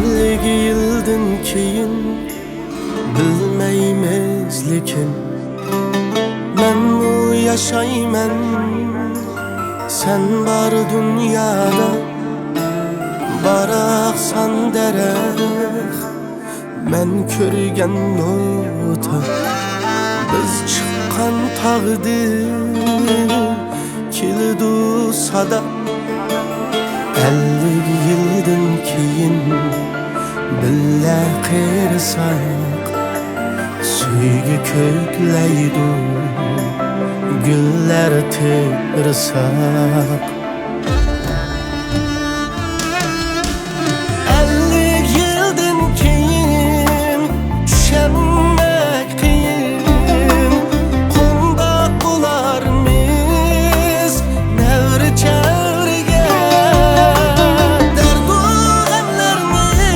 50 yıldan keyin bilmeymiz lekin men bu yaşayman sen bar dünyada baraksan derek men körgen nota biz çıkan tağdir kildu sada 50 yıldan keyin billa qirsak suyga ko'klaydi gullar tersak 50 yıldan keyin düşenmek qiyin qundaq bo'larmiz nevri çevriga derdu g'amlarni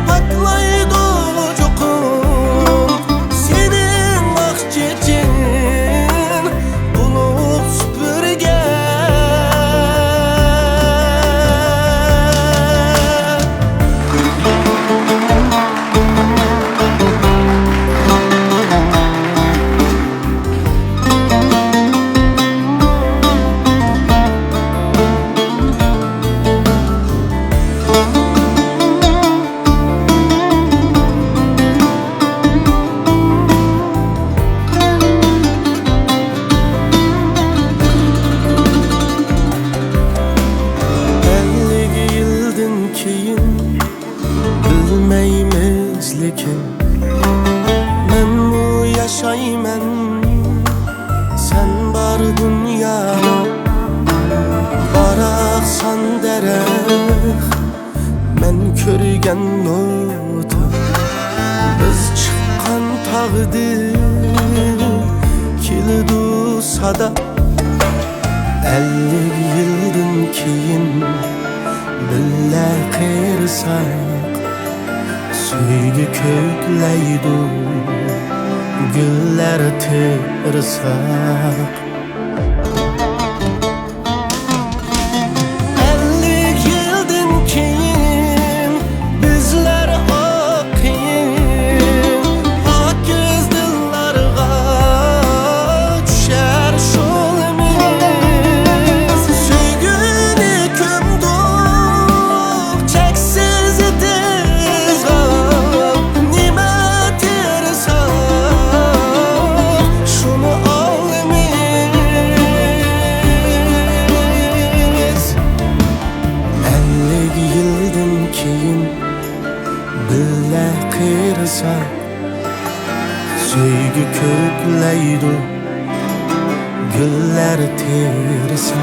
patlaydi cho'qim senin vaqtchechin bulut supurga bilmeymiz lekin men bu yaşayman sen bar dünyada baraksan derek men körgen nota biz çıkan tağdir kildu sada 50 yıldan keyin billa qirsak suyga ko'klaydi gullar tersak 50 yıldan keyin bizlar oqin ak ko'z dillarga tushar sho'limiz suyguni ko'mdik cheksiz billa qirsak suyga ko'klaydi gullar tersak